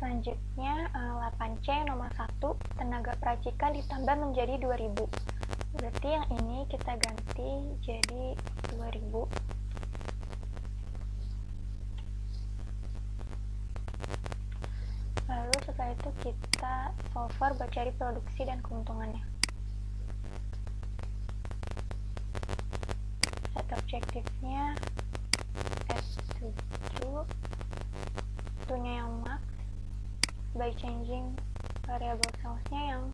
Selanjutnya 8C nomor 1, tenaga peracikan ditambah menjadi 2000. Berarti yang ini kita ganti jadi 2000. Lalu setelah itu kita solver buat cari produksi dan keuntungannya. Set objektifnya S7, itunya yang max, by changing variable sales-nya yang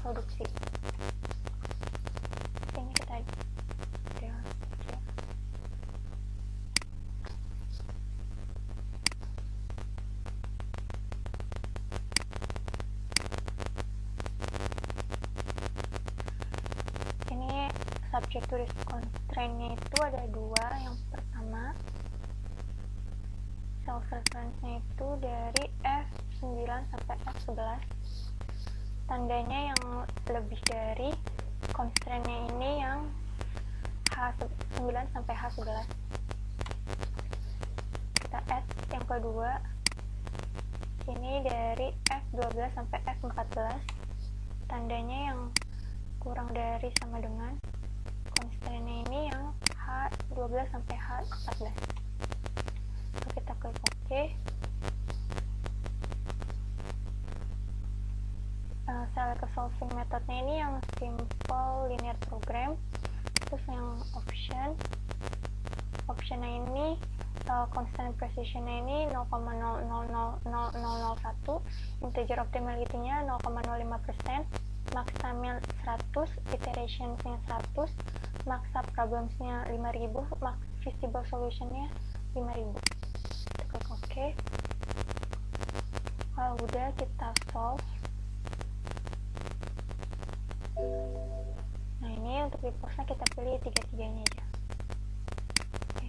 produksi. Ini kita ini subject to risk constraint-nya itu ada dua. Yang pertama, sales reference-nya itu dari F9 sampai F11. Tandanya yang lebih dari constraint-nya ini yang H9 sampai H11. Kita add yang kedua, ini dari F12 sampai F14. Tandanya yang kurang dari sama dengan constraint-nya ini yang H12 sampai H14. Lalu kita klik OK. Select solving methodnya ini yang simple linear program. Terus yang optionnya ini constant precisionnya ini 0,000001, integer optimality-nya 0,05%, max-nya 100, iterationsnya 100, max problems-nya 5000, max feasible solution-nya 5000. Kita klik OK. Kalau udah, kita solve. Nah, ini untuk reports-nya kita pilih tiga-tiganya aja. Oke.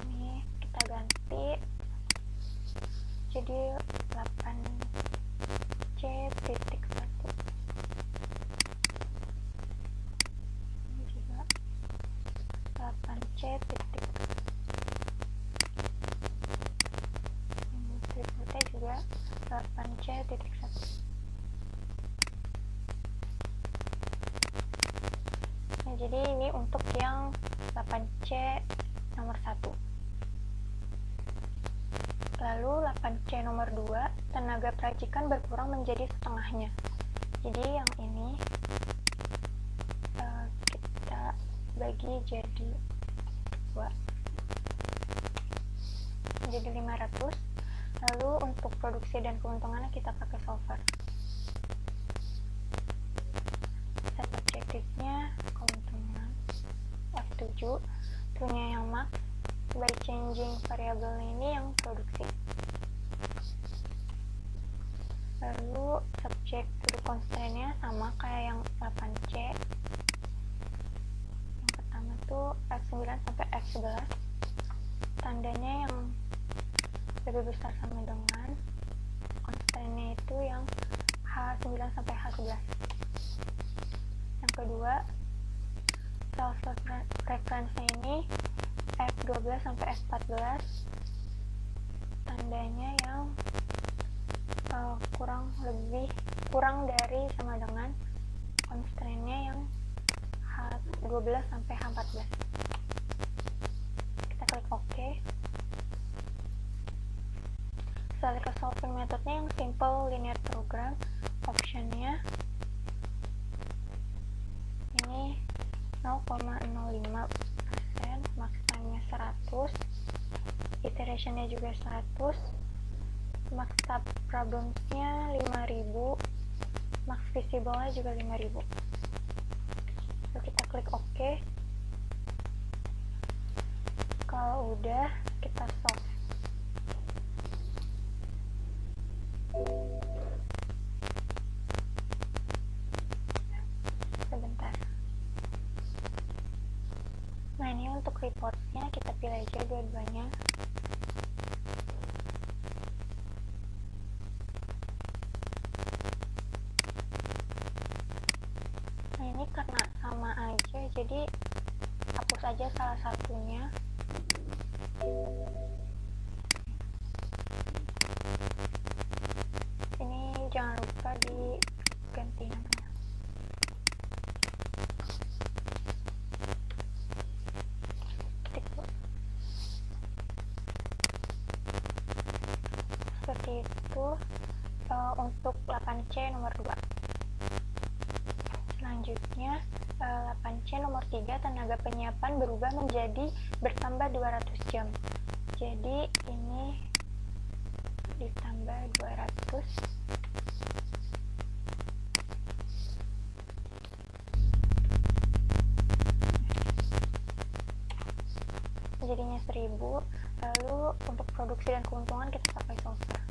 Ini kita ganti jadi 8C.1. Ini juga 8C. Tripletnya juga 8C.1. Nah, jadi ini untuk yang 8C nomor 1. Lalu 8C nomor 2, tenaga peracikan berkurang menjadi setengahnya. Jadi yang ini kita bagi jadi 2, jadi 500. Lalu untuk produksi dan keuntungannya kita pakai solver. Set objektifnya keuntungan F7, itunya yang max, by changing variable ini yang produksi. Lalu subject to constraint-nya sama kayak yang 8C. Yang pertama tuh F9 sampai F11. Tandanya yang lebih besar sama dengan constraint-nya itu yang H9 sampai H11. Yang kedua, sales reference-nya ini F12 sampai F14. Tandanya yang kurang dari sama dengan constraint-nya yang H12 sampai H14. Kita klik OK. Select solving methodnya yang simple linear program. Optionnya ini 0,05%, max time-nya 100, iterationnya juga 100, max problems-nya 5000, max feasible-nya juga 5000. Lalu kita klik OK. Kalau udah, kita solve. Sebentar. Nah, ini untuk reportnya kita pilih aja dua-duanya. aja salah satunya. Ini jangan lupa diganti namanya. Seperti itu untuk 8C nomor 2. Selanjutnya 8C nomor 3, tenaga penyiapan berubah menjadi bertambah 200 jam. Jadi ini ditambah 200, jadinya 1000. Lalu untuk produksi dan keuntungan kita pakai solver.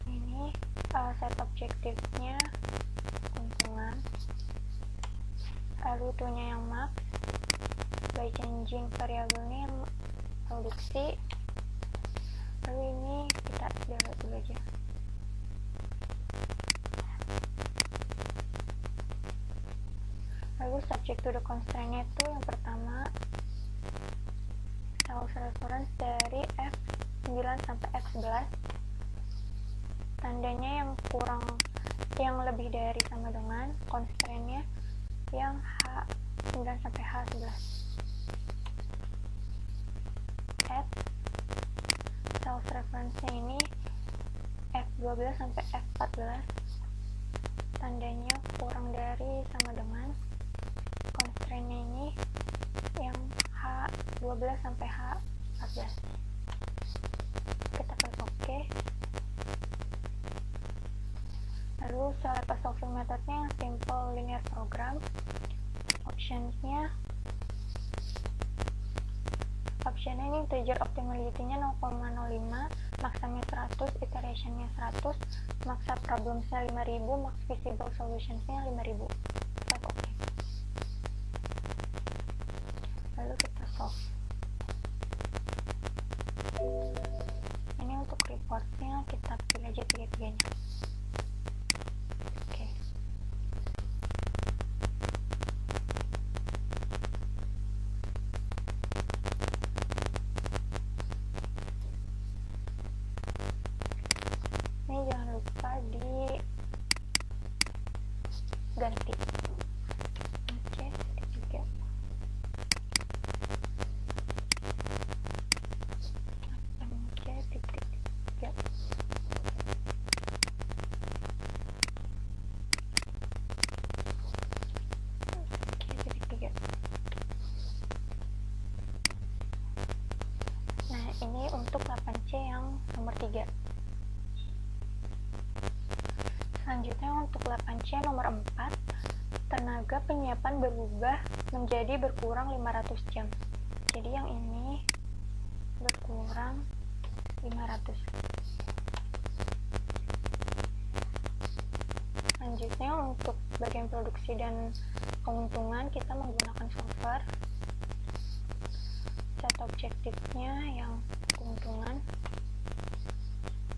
Ini set objektifnya keuntungan, lalu itunya yang max, by changing variabelnya yang produksi, lalu ini kita delete dulu aja. Lalu subject to the constraint itu yang pertama self reference dari F9 sampai F11, tandanya yang lebih dari sama dengan constraint-nya yang H9 sampai H11. Add self reference-nya ini F12 sampai F14, tandanya kurang dari sama dengan constraint-nya ini yang H12 sampai H14. Kita klik OK. Lalu select a solving methodnya yang simple linear program. Optionsnya ini integer optimality-nya 0,05, maksanya 100, iterationnya 100, maksa problemsnya 5000, max feasible solutionsnya 5000. Klik OK. Lalu kita solve. Ini untuk reportnya kita pilih aja tiga-tiganya. Oke. Ini jangan lupa diganti. Ini untuk 8C yang nomor 3. Selanjutnya untuk 8C nomor 4, tenaga penyiapan berubah menjadi berkurang 500 jam. Jadi yang ini berkurang 500. Selanjutnya untuk bagian produksi dan keuntungan kita menggunakan solver. Set objektifnya yang keuntungan,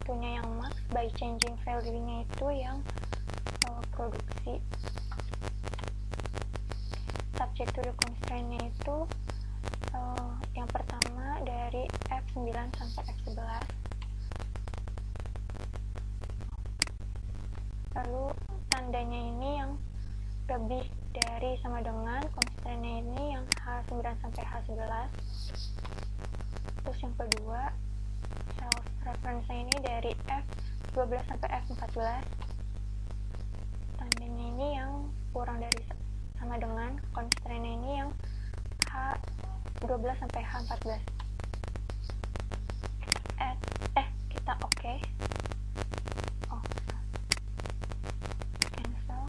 punya yang max, by changing value-nya itu yang produksi. Subject to the constraint-nya itu yang pertama dari F9 sampai F11, lalu tandanya ini yang lebih dari sama dengan constraint-nya ini yang H9 sampai H11. Terus yang kedua, self reference-nya ini dari F12 sampai F14, tandanya ini yang kurang dari sama dengan constraint-nya ini yang H12 sampai H14. Kita OK. Cancel.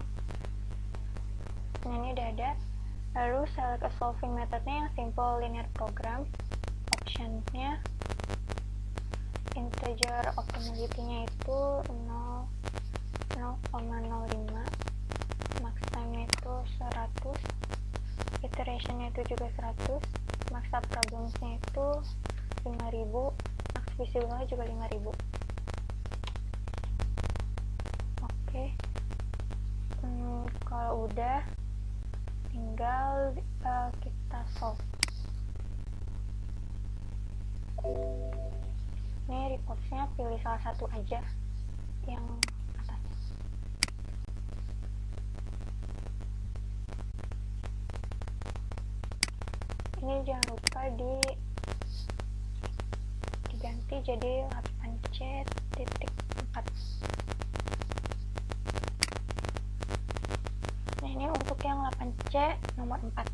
Nah, ini udah ada. Lalu select a solving methodnya yang simple linear program. Optionsnya integer optimality-nya itu 0,05, max time-nya itu 100, iteration-nya itu juga 100, maksa problems-nya itu 5000, max visible-nya juga 5000. Oke. Kalau udah, tinggal kita solve. Ini reportsnya pilih salah satu aja yang atas. Ini jangan lupa diganti jadi 8C.4. Nah, ini untuk yang 8C nomor 4.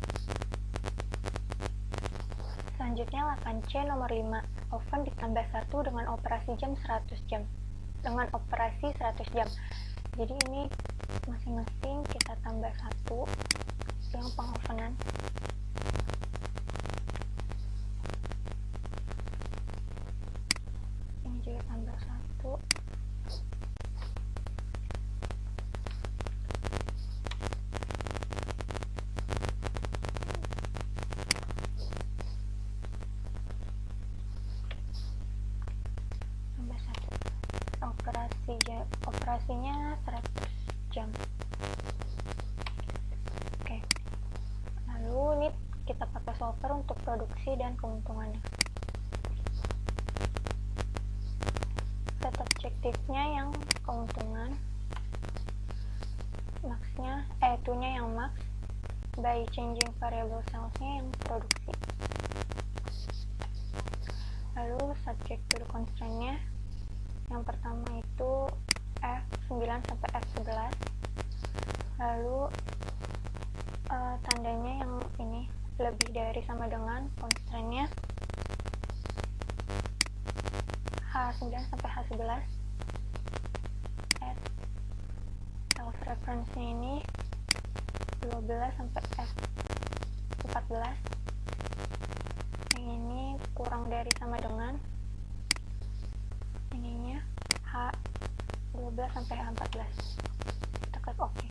Selanjutnya 8C nomor 5. Oven ditambah 1 dengan operasi jam 100 jam. Dengan operasi 100 jam. Jadi ini masing-masing kita tambah 1 yang pengovenan. Ini juga tambah 1. Operasinya 100 jam. Oke. Lalu ini kita pakai solver untuk produksi dan keuntungannya. Set objektifnya yang keuntungan, maxnya, itunya yang max, by changing variable sales-nya yang produksi. Lalu subject to constraint-nya, yang pertama itu F9 sampai F11. Lalu tandanya yang ini lebih dari sama dengan constraint-nya H9 sampai H11. Self reference-nya ini 12 sampai F14. Yang ini kurang dari sama dengan ininya H12 sampai H14. Kita klik OK.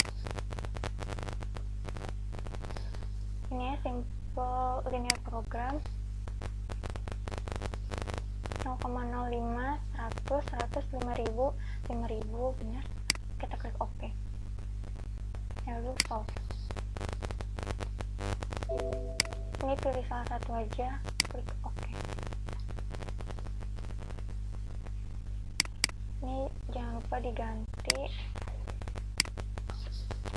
Ini simple linear program 0,05, 100, 100, 5000, 5000, benar. Kita klik OK. Lalu solve. Ini pilih salah satu aja, klik OK. Ini jangan lupa diganti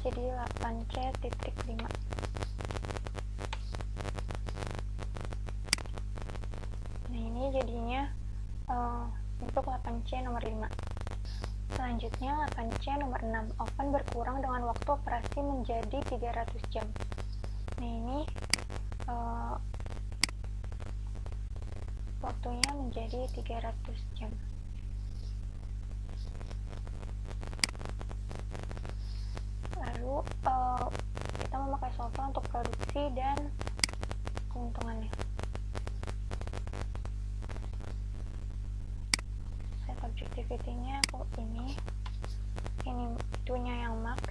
jadi 8C.5. Nah, ini jadinya untuk 8C nomor 5. Selanjutnya 8C nomor 6. Oven berkurang dengan waktu operasi menjadi 300 jam. Nah, ini waktunya menjadi 300 jam. Lalu kita memakai solver untuk produksi dan keuntungannya. Set objectivity-nya ini itunya yang max,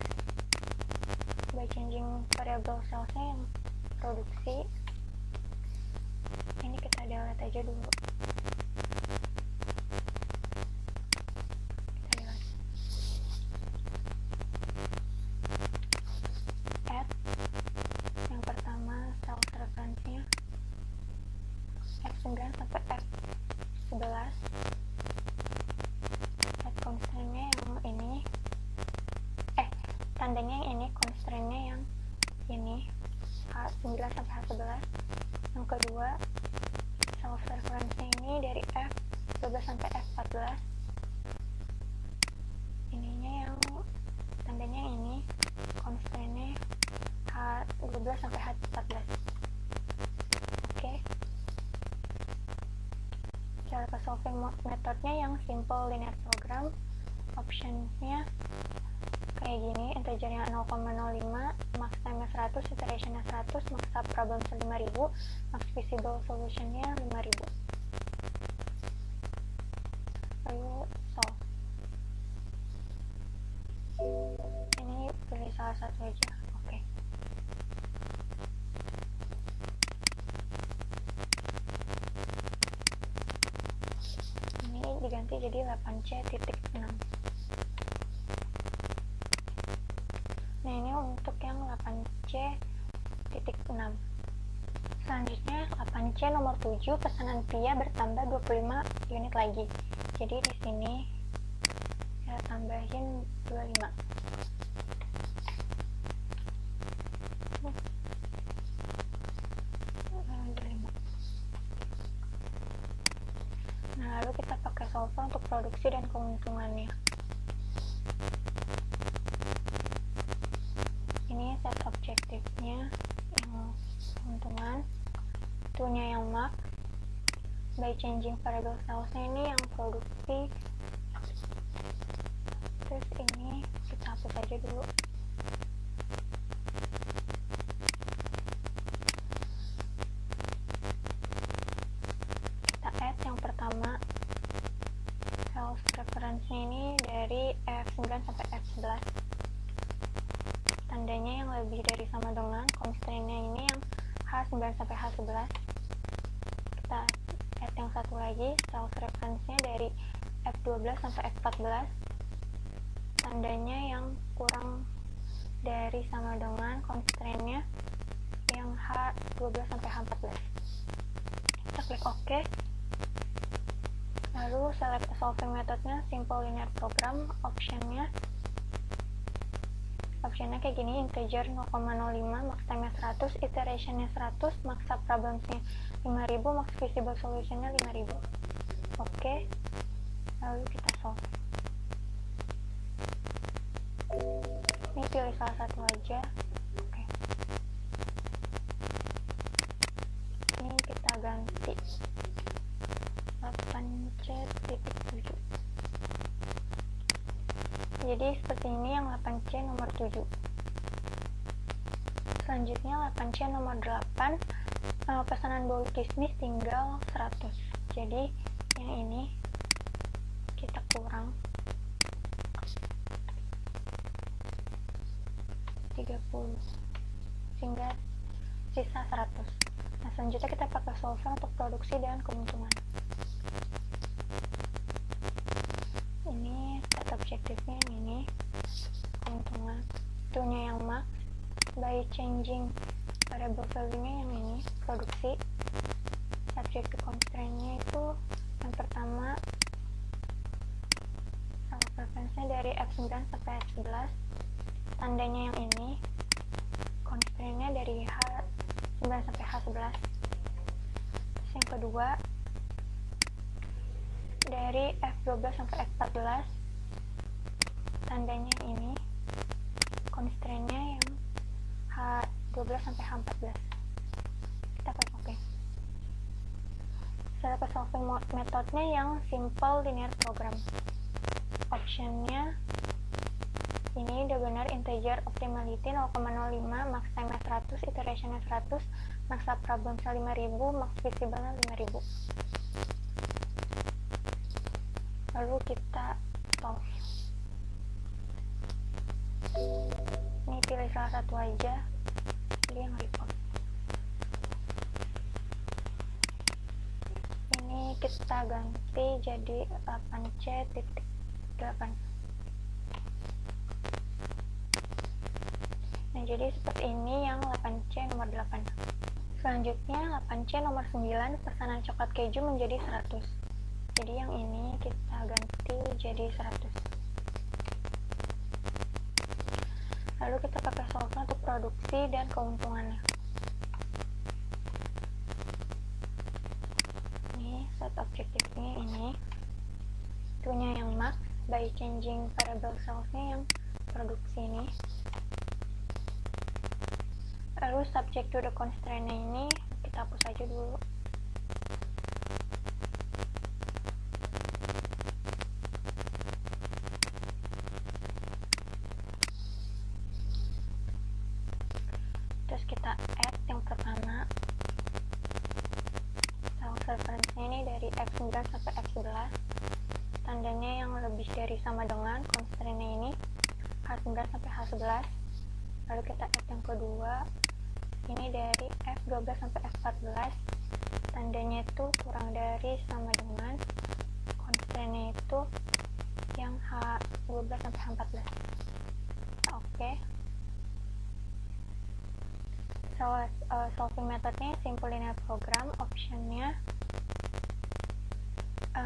by changing variable sales-nya yang produksi. Ini kita delete aja dulu. F9 sampai F11. Set constraint-nya yang ini, tandanya yang ini, constraint-nya yang ini, H9 sampai H11. Yang kedua, self reference-nya ini dari F12 sampai F14. Ininya yang tandanya yang ini, constraint-nya H12 sampai H14. Oke. Cara solving metodenya yang simple linear program. Option-nya kayak gini, integernya 0,05, max time-nya 100, iteration-nya 100, max subproblems 5000, max feasible solution-nya 5000. Lalu solve. Ini pilih salah satu aja. Oke. Ini diganti jadi 8C.6. Nah, ini untuk yang 8C C nomor 7, pesanan pria bertambah 25 unit lagi. Jadi di sini saya tambahin 25. Nah, lalu kita pakai solver untuk produksi dan keuntungannya. Ini set objektifnya yang keuntungan, itunya yang mark, by changing variable salesnya ini yang produksi. Terus ini kita hapus aja dulu. Kita add yang pertama, sales reference-nya ini dari F9 sampai F11. Tandanya yang lebih dari sama dengan, constraint-nya ini yang H9 sampai H11. Kita add yang satu lagi, sales reference-nya dari F12 sampai F14. Tandanya yang kurang dari sama dengan, constraint-nya yang H12 sampai H14. Kita klik OK. Lalu select solving methodnya simple linear program, optionnya kayak gini, integer 0,05, max time-nya 100, iteration-nya 100, max subproblems-nya 5000, max feasible solution-nya 5000. Oke, lalu kita solve. Ini pilih salah satu aja. Oke, ini kita ganti 8C.7. Jadi seperti ini yang 8C nomor 7. Selanjutnya 8C nomor 8, pesanan bulk bisnis tinggal 100. Jadi yang ini kita kurang 30 sehingga sisa 100. Nah, selanjutnya kita pakai solver untuk produksi dan keuntungan. Ini set objektifnya yang ini, keuntungan, itunya yang max, by changing variable value-nya yang ini, produksi. Subject to constraint-nya itu yang pertama, sales reference-nya dari F9 sampai F11. Tandanya yang ini, constraint-nya dari H9 sampai H11. Terus yang kedua, dari F12 sampai F14. Tandanya yang ini, constraint-nya yang H12 sampai H14. Kita klik OK. Select solving methodnya yang simple linear program. Optionnya ini udah benar, integer optimality 0,05, max time 100, iteration 100, max subproblem 5000, max feasible 5000. Lalu kita solve. Ini pilih salah satu aja, pilih yang report. Ini kita ganti jadi 8C.8. Nah, jadi seperti ini yang 8C nomor 8. Selanjutnya 8C nomor 9, pesanan coklat keju menjadi 100. Jadi yang ini kita ganti jadi 100. Lalu kita pakai solver untuk produksi dan keuntungannya. Ini set objektifnya ini, itunya yang max, by changing variable sales-nya yang produksi ini. Lalu subject to the constraint-nya ini kita hapus aja dulu. Terus kita add yang pertama, sales reference-nya ini dari F9 sampai F11. Tandanya yang lebih dari sama dengan, constraint-nya ini H9 sampai H11. Lalu kita add yang kedua, ini dari F12 sampai F14. Tandanya itu kurang dari sama dengan, constraint-nya itu yang H12 sampai H14. Oke. solving methodnya simple linear program, optionnya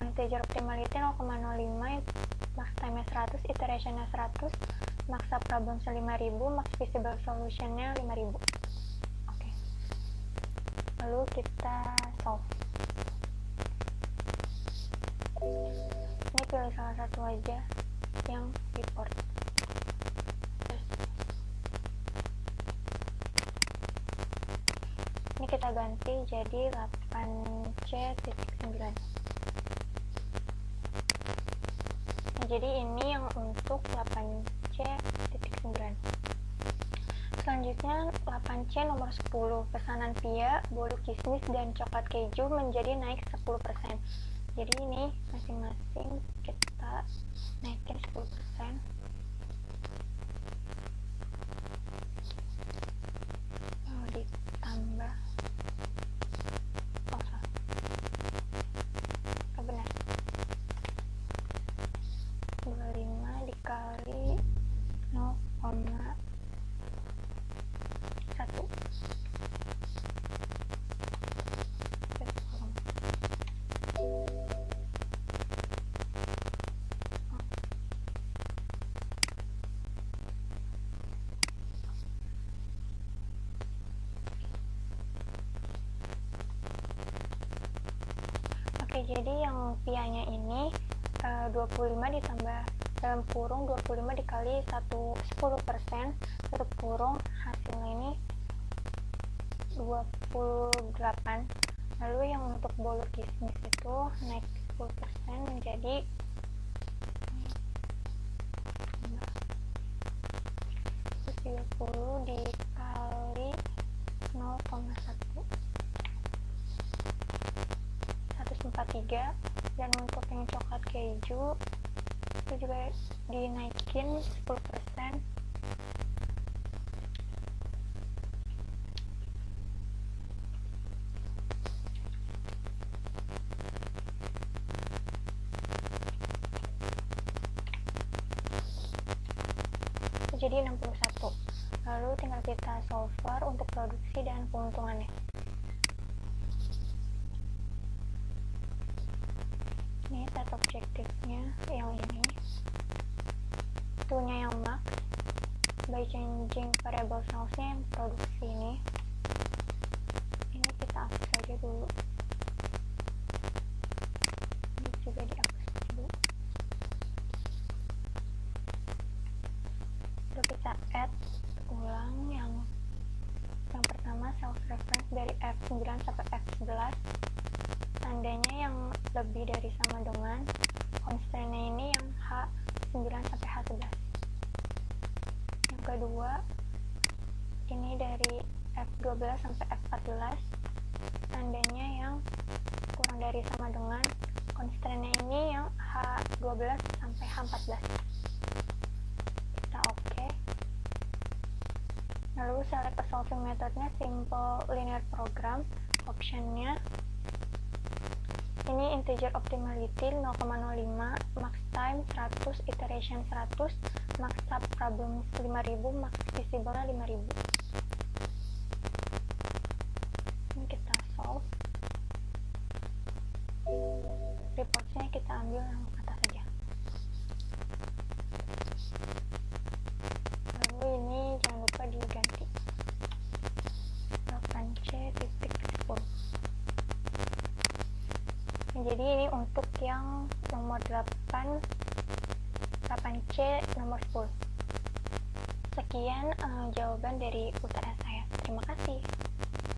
integer optimality 0,05, max time 100, iterationnya 100, max subproblem 5000, max feasible solutionnya 5000. Oke. Lalu kita solve. Ini pilih salah satu aja yang report. Ini kita ganti jadi 8C.9. Jadi ini yang untuk 8C.9. Selanjutnya 8C nomor 10, pesanan pia, bolu kismis, dan coklat keju menjadi naik 10%. Jadi ini masing-masing kita naikin 10%. Lalu ditambah benar 25 dikali 0,1. Oke, jadi yang pianya ini 25 ditambah dalam kurung 25 dikali 10%, tutup kurung, hasilnya ini 28. Lalu yang untuk bolu kismis itu naik 10% menjadi 30 dikali 0,1, 143. Dan untuk yang coklat keju itu juga dinaikin 10%. Jadi 61. Lalu tinggal kita solver untuk produksi dan keuntungannya. Ini set objektifnya yang ini, itunya yang max, by changing variable source-nya yang produksi ini kita hapus saja dulu, ini juga dihapus dulu. Lalu kita add ulang yang pertama self reference dari F9 sampai F11, tandanya yang lebih dari sama dengan, constraint-nya ini yang H9 sampai H11. Yang kedua, ini dari F12 sampai F14, tandanya yang kurang dari sama dengan, constraint-nya ini yang H12 sampai H14. Kita oke. Lalu select a solving methodnya simple linear program, optionnya ini integer optimality 0,05, max time 100, iteration 100, max subproblem 5000, max feasible 5000. Ini kita solve. Reportnya kita ambil yang atas saja. Lalu ini jangan lupa diganti 8C.10. Jadi ini untuk yang nomor 8C nomor 10. Sekian jawaban dari UTS saya. Terima kasih.